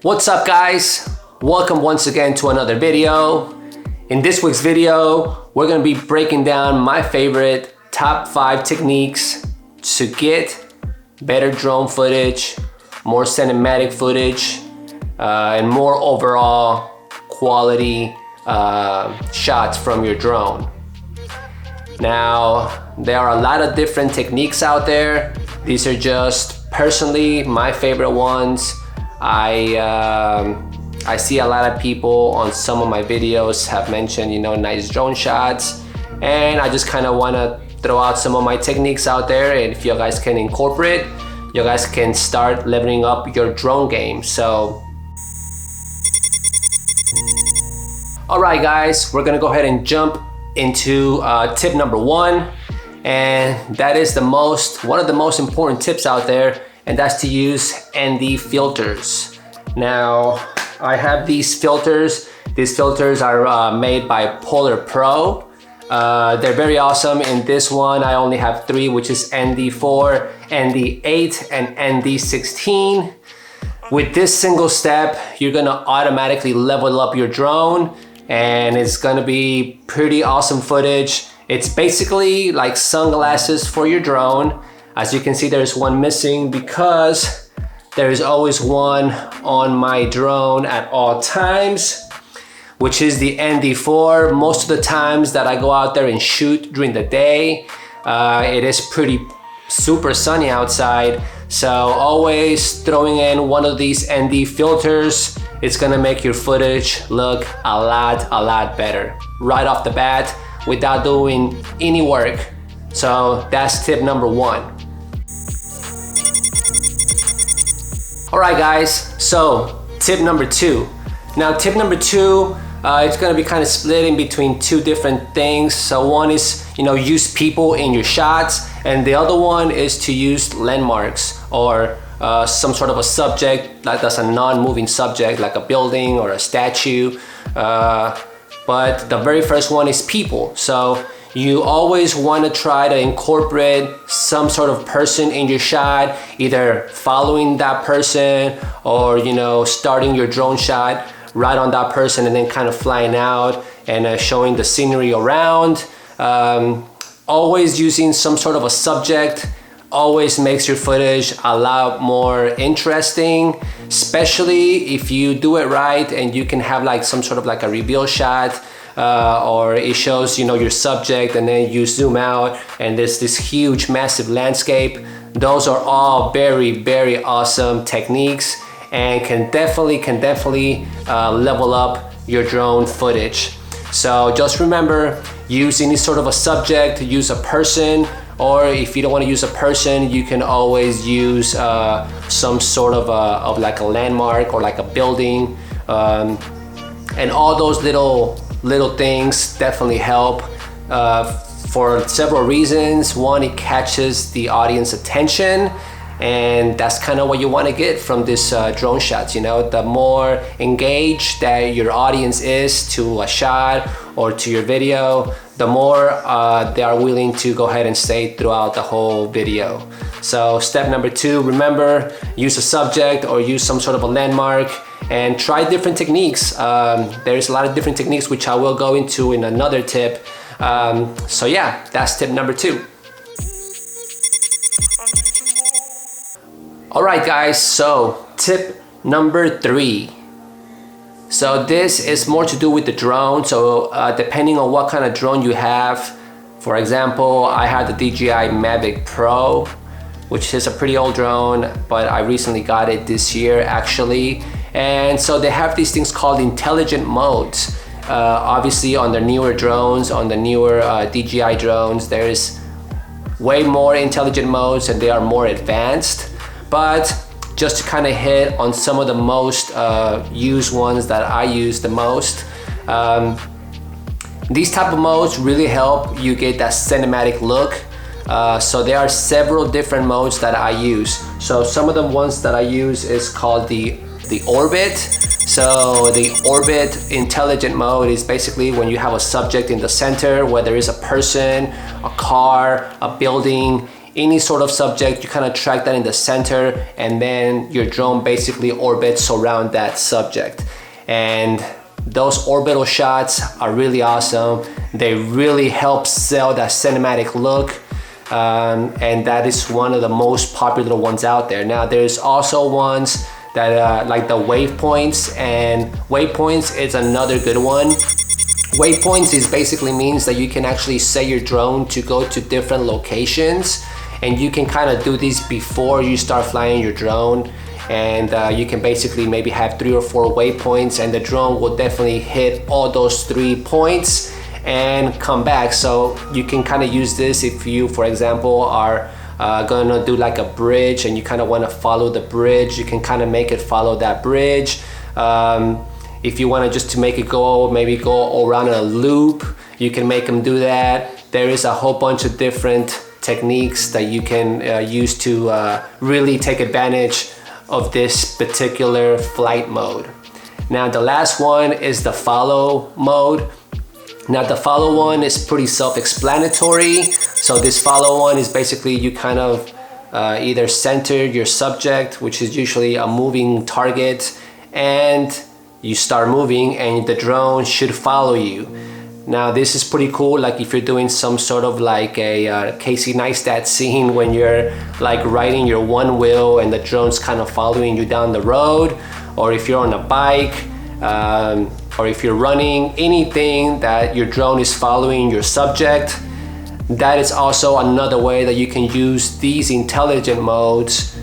What's up guys? Welcome once again to another video. In this week's video, we're gonna be breaking down my favorite top 5 techniques to get better drone footage, more cinematic footage, and more overall quality shots from your drone. Now, there are a lot of different techniques out there. These are just personally my favorite ones. I see a lot of people on some of my videos have mentioned, nice drone shots, and I just kind of want to throw out some of my techniques out there, and if you guys can incorporate, you guys can start leveling up your drone game. So, all right guys, we're gonna go ahead and jump into tip number 1, and that is one of the most important tips out there, and that's to use ND filters. Now, I have these filters. These filters are made by Polar Pro. They're very awesome. In this one, I only have 3, which is ND4, ND8, and ND16. With this single step, you're gonna automatically level up your drone, and it's gonna be pretty awesome footage. It's basically like sunglasses for your drone. As you can see, there's one missing because there is always one on my drone at all times, which is the ND4. Most of the times that I go out there and shoot during the day, it is pretty super sunny outside. So always throwing in one of these ND filters, it's gonna make your footage look a lot better right off the bat without doing any work. So that's tip number 1. All right guys, so tip number 2. Now tip number 2, it's gonna be kind of split in between 2 different things. So one is, use people in your shots, and the other one is to use landmarks or some sort of a subject that's a non-moving subject like a building or a statue. But the very first one is people. So you always want to try to incorporate some sort of person in your shot, either following that person or starting your drone shot right on that person and then kind of flying out and showing the scenery around. Always using some sort of a subject always makes your footage a lot more interesting, especially if you do it right and you can have like some sort of like a reveal shot, or it shows your subject and then you zoom out and there's this huge massive landscape. Those are all very awesome techniques and can definitely level up your drone footage. So just remember, use any sort of a subject, use a person, or if you don't want to use a person, you can always use some sort of like a landmark or like a building, and all those little things definitely help for several reasons. One, it catches the audience attention, and that's kind of what you want to get from this drone shots. The more engaged that your audience is to a shot or to your video, the more they are willing to go ahead and stay throughout the whole video. So step number 2, remember, use a subject or use some sort of a landmark and try different techniques. There's a lot of different techniques which I will go into in another tip. So yeah, that's tip number 2. All right guys, so tip number 3. So this is more to do with the drone. So depending on what kind of drone you have, for example, I had the DJI Mavic Pro, which is a pretty old drone, but I recently got it this year actually. And so they have these things called intelligent modes. Obviously on the newer drones, on the newer DJI drones, there's way more intelligent modes and they are more advanced. But just to kind of hit on some of the most used ones that I use the most, these type of modes really help you get that cinematic look. So there are several different modes that I use. So some of the ones that I use is called the orbit. So the orbit intelligent mode is basically when you have a subject in the center, whether it's a person, a car, a building, any sort of subject, you kind of track that in the center, and then your drone basically orbits around that subject. And those orbital shots are really awesome. They really help sell that cinematic look. And that is one of the most popular ones out there. Now there's also ones that like the waypoints, and waypoints is another good one. Waypoints is basically means that you can actually set your drone to go to different locations, and you can kind of do these before you start flying your drone. And you can basically maybe have 3 or 4 waypoints, and the drone will definitely hit all those 3 points and come back. So you can kind of use this if you, for example, are gonna do like a bridge and you kind of want to follow the bridge. You can kind of make it follow that bridge. If you want to just to make it go, maybe go around in a loop, you can make them do that. There is a whole bunch of different techniques that you can use to really take advantage of this particular flight mode. Now the last one is the follow mode. Now the follow one is pretty self-explanatory. So this follow one is basically you kind of either center your subject, which is usually a moving target, and you start moving and the drone should follow you. Now this is pretty cool, like if you're doing some sort of like a Casey Neistat scene when you're like riding your one wheel and the drone's kind of following you down the road, or if you're on a bike, or if you're running, anything that your drone is following your subject. That is also another way that you can use these intelligent modes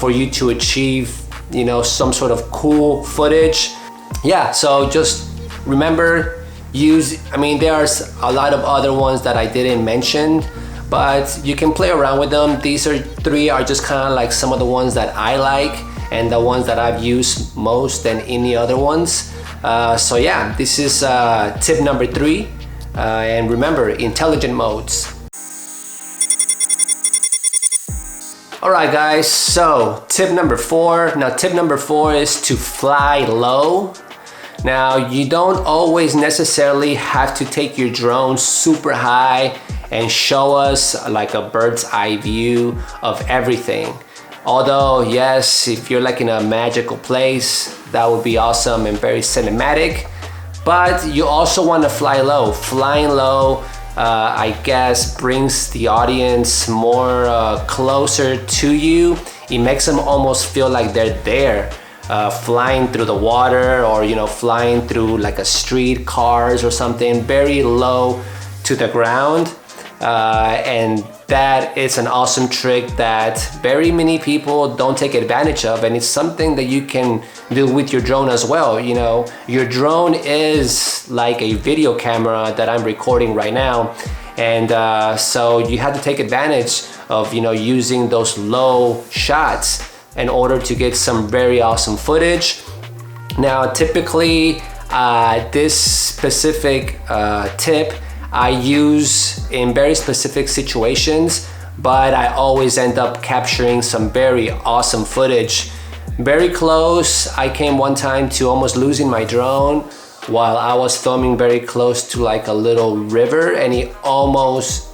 for you to achieve, you know, some sort of cool footage. Yeah, so just remember, I mean, there's a lot of other ones that I didn't mention, but you can play around with them. These 3 are just kind of like some of the ones that I like and the ones that I've used most than any other ones. So yeah, this is tip number 3. And remember, intelligent modes. Alright guys, so tip number 4. Now tip number 4 is to fly low. Now you don't always necessarily have to take your drone super high and show us like a bird's eye view of everything. Although yes, if you're like in a magical place, that would be awesome and very cinematic. But you also want to fly low. Flying low, I guess, brings the audience more closer to you. It makes them almost feel like they're there, flying through the water, or you know, flying through like a street, cars or something, very low to the ground. And that is an awesome trick that very many people don't take advantage of, and it's something that you can do with your drone as well. You know, your drone is like a video camera that I'm recording right now, and so you have to take advantage of, you know, using those low shots in order to get some very awesome footage. Now typically this specific tip I use in very specific situations, but I always end up capturing some very awesome footage. Very close, I came one time to almost losing my drone while I was filming very close to like a little river, and he almost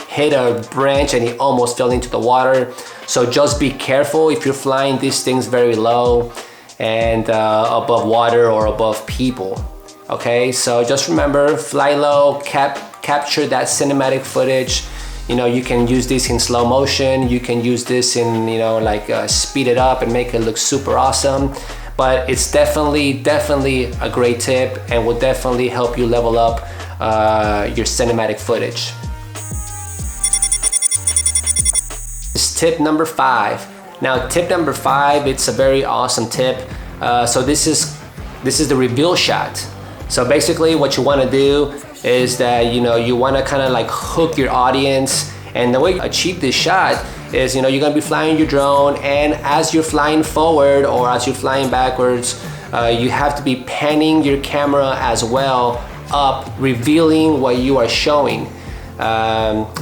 hit a branch and he almost fell into the water. So just be careful if you're flying these things very low and above water or above people. Okay, so just remember, fly low, capture that cinematic footage. You know, you can use this in slow motion, you can use this in, you know, like speed it up and make it look super awesome. But it's definitely a great tip and will definitely help you level up your cinematic footage. This is tip number 5. Now tip number 5, it's a very awesome tip. So this is the reveal shot. So basically what you want to do is that, you know, you want to kind of like hook your audience, and the way you achieve this shot is, you know, you're going to be flying your drone, and as you're flying forward or as you're flying backwards, you have to be panning your camera as well up, revealing what you are showing.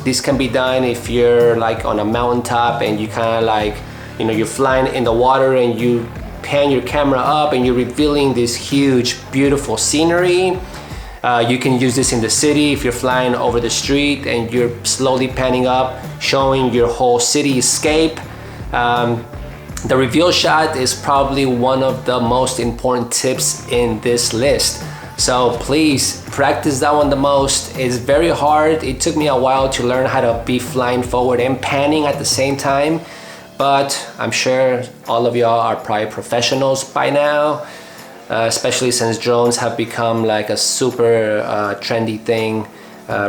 This can be done if you're like on a mountaintop and you kind of like, you know, you're flying in the water and you pan your camera up and you're revealing this huge beautiful scenery. You can use this in the city if you're flying over the street and you're slowly panning up, showing your whole cityscape. The reveal shot is probably one of the most important tips in this list. So please practice that one the most. It's very hard. It took me a while to learn how to be flying forward and panning at the same time, but I'm sure all of y'all are probably professionals by now, especially since drones have become like a super trendy thing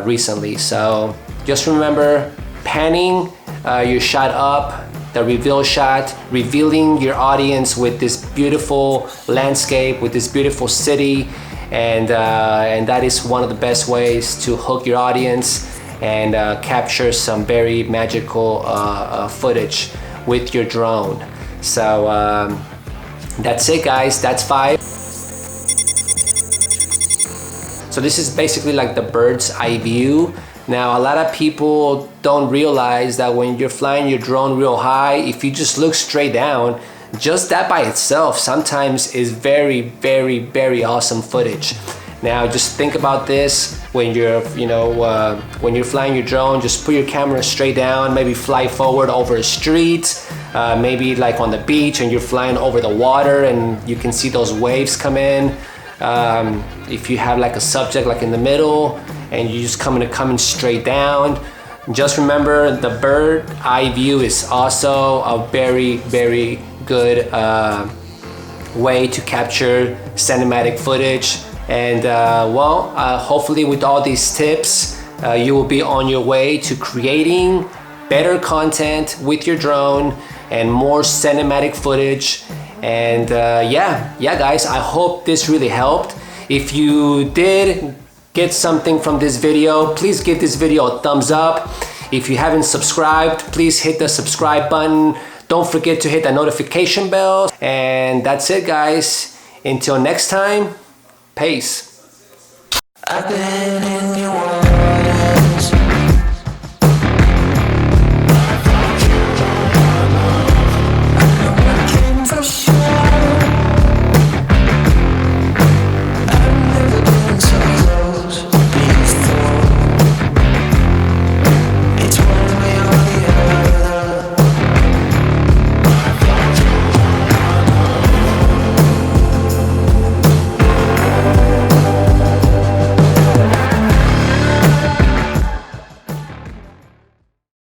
recently. So just remember, panning your shot up, the reveal shot, revealing your audience with this beautiful landscape, with this beautiful city, and that is one of the best ways to hook your audience and capture some very magical footage with your drone. So that's it, guys. That's 5. So this is basically like the bird's eye view. Now, a lot of people don't realize that when you're flying your drone real high, if you just look straight down, just that by itself sometimes is very, very, very awesome footage. Now, just think about this when you're, when you're flying your drone. Just put your camera straight down, maybe fly forward over a street, maybe like on the beach and you're flying over the water and you can see those waves come in. If you have like a subject like in the middle and you just coming straight down, just remember the bird eye view is also a very, very good way to capture cinematic footage. And hopefully with all these tips, you will be on your way to creating better content with your drone and more cinematic footage. And yeah guys, I hope this really helped. If you did get something from this video, please give this video a thumbs up. If you haven't subscribed, please hit the subscribe button. Don't forget to hit that notification bell. And that's it, guys. Until next time, peace. I've been in your